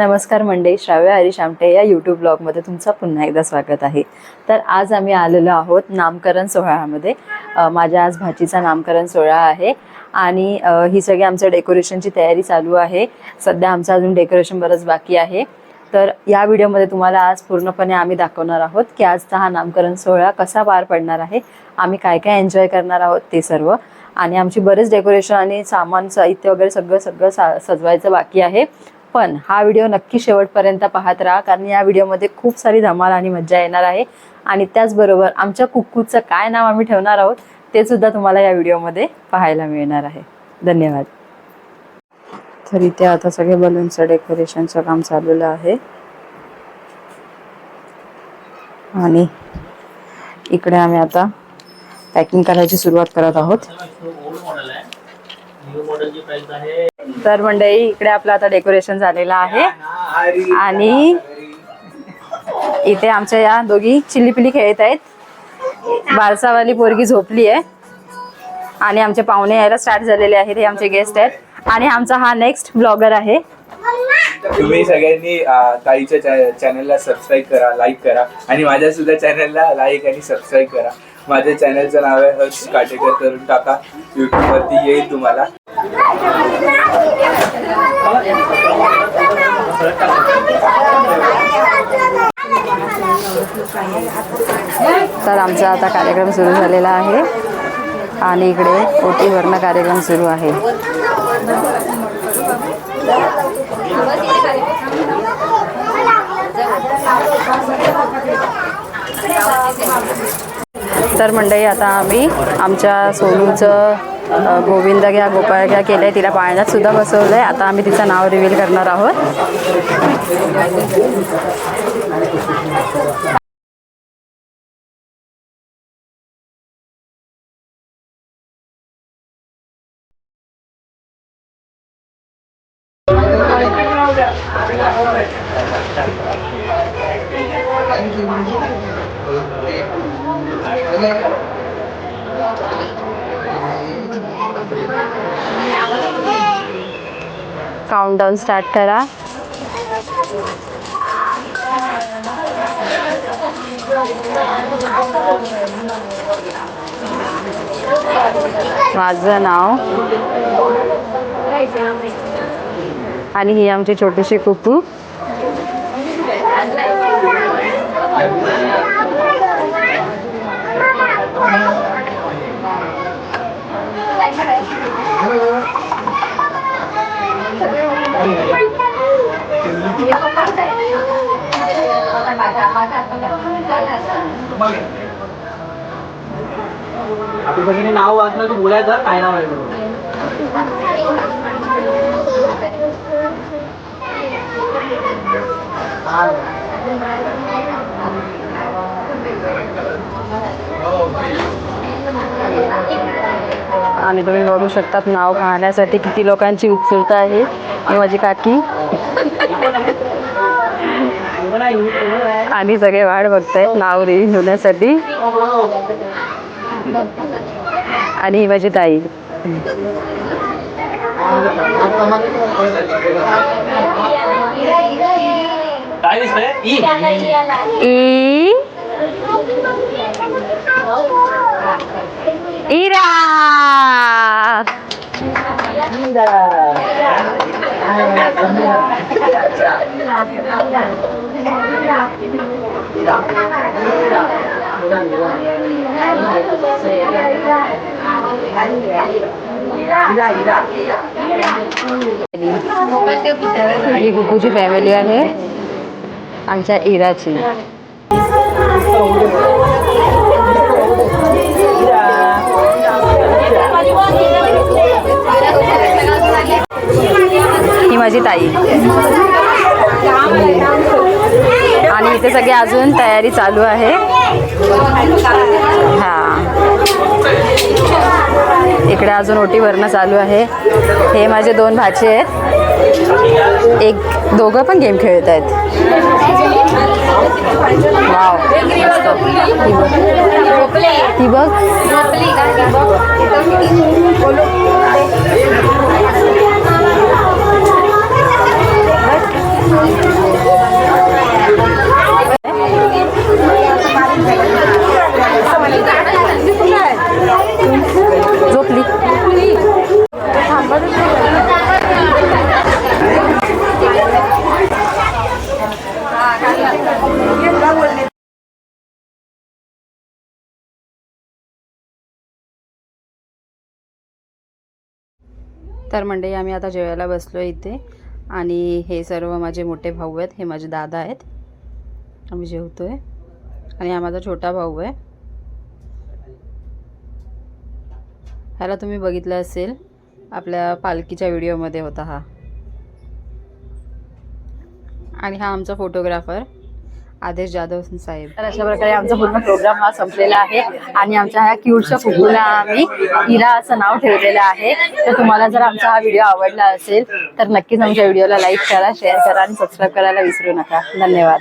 नमस्कार मंडळी, श्राव्य हरीश आमटे या यूट्यूब ब्लॉगमध्ये तुमचं पुन्हा एकदा स्वागत आहे। तर आज आम्ही आलेलो आहोत नामकरण सोहळ्यामध्ये। माझ्या आज भाचीचा नामकरण सोहळा आहे आणि ही सगळी आमच्या डेकोरेशनची तयारी चालू आहे। सध्या आमचं अजून डेकोरेशन बरंच बाकी आहे। तर या व्हिडिओमध्ये तुम्हाला आज पूर्णपणे आम्ही दाखवणार आहोत की आजचा हा नामकरण सोहळा कसा पार पडणार आहे, आम्ही काय काय एन्जॉय करणार आहोत ते सर्व, आणि आमची बरेच डेकोरेशन आणि सामान साहित्य वगैरे सगळं सजवायचं बाकी आहे। पण हा व्हिडिओ नक्की शेवटपर्यंत पाहत राहा, कारण या व्हिडिओमध्ये खूप सारी धमाल आणि मज्जा येणार आहे। आणि त्याचबरोबर आमच्या कुक्कूचं काय नाव आम्ही ठेवणार आहोत ते सुद्धा तुम्हाला या व्हिडिओमध्ये पाहायला मिळणार आहे। धन्यवाद। तर इथे आता सगळे बलूनचं डेकोरेशनचं काम चालू आहे आणि इकडे आम्ही आता पॅकिंग करायची सुरुवात करत आहोत। तर मंडळी, इकडे आपलं आता डेकोरेशन झालेलं आहे आणि इथे आमच्या या दोघी चिल्लीपिल्ली खेळत आहेत। बारसावाली पोरगी झोपली आहे आणि आमचे पाहुणे यायला स्टार्ट झालेले आहेत। हे आमचे गेस्ट आहेत आणि आमचा हा नेक्स्ट ब्लॉगर आहे। तुम्ही सगळ्यांनी ताईच्या चॅनलला सबस्क्राईब करा, लाईक करा आणि माझ्या सुद्धा चॅनलला लाईक आणि सबस्क्राईब करा। माझ्या चॅनलचं नाव आहे हर्ष काटेकर, करून टाका, यूट्यूब वरती येईल तुम्हाला। तर आमचा आता कार्यक्रम सुरू झालेला आहे आणि इकडे ओटी भरणं कार्यक्रम सुरू आहे। तर मंडळी, आता आम्ही आमच्या सोनूचं गोविंद घ्या गोपाळ घ्या केलंय, तिला पाळण्यात सुद्धा बसवलंय। आता आम्ही तिचं नाव रिव्हील करणार आहोत। काउंटडाऊन स्टार्ट करा। माझं नाव आणि ही आमची छोटीशी कुकू। आपली नाव वाचलं तू बोलायचं काय नाव आहे। आणि तुम्ही बघू शकतात नाव पाहण्यासाठी किती लोकांची उत्सुकता आहे। ही माझी काकी आणि सगळे वाट बघतायत नाव रिव्हील होण्यासाठी। आणि ही माझी ताई। इरा ही कुकूची फॅमिली आहे आमच्या इराची। ही माझी ताई आणि इथे सगळे अजून तयारी चालू आहे। इकडे अजून ओटी भरणं चालू आहे। हे माझे दोन भाचे आहेत, दोघं पण गेम खेळत आहेत। वाव, ती बघ। तर मंडळी आम्ही आता जेवायला बसलो इथे आणि हे सर्व माझे मोठे भाऊ आहेत, हे माझे दादा आहेत. आम्ही जेवतोय आणि हा माझा छोटा भाऊ आहे. ह्याला तुम्ही बघितलं असेल, आपल्या पालखीच्या व्हिडिओमध्ये होता हा. आणि हा आमचा फोटोग्राफर आदेश जाधव साहेब. तर अशा प्रकारे आमचा पूर्ण प्रोग्राम हा संपलेला आहे आणि आमच्या ह्या क्यूटच्या फुग्गूला आम्ही इरा असं नाव ठेवलेलं आहे. तर तुम्हाला जर आमचा हा व्हिडिओ आवडला असेल तर नक्कीच आमच्या व्हिडिओला लाईक करा, शेअर करा आणि सबस्क्राईब करायला विसरू नका. धन्यवाद.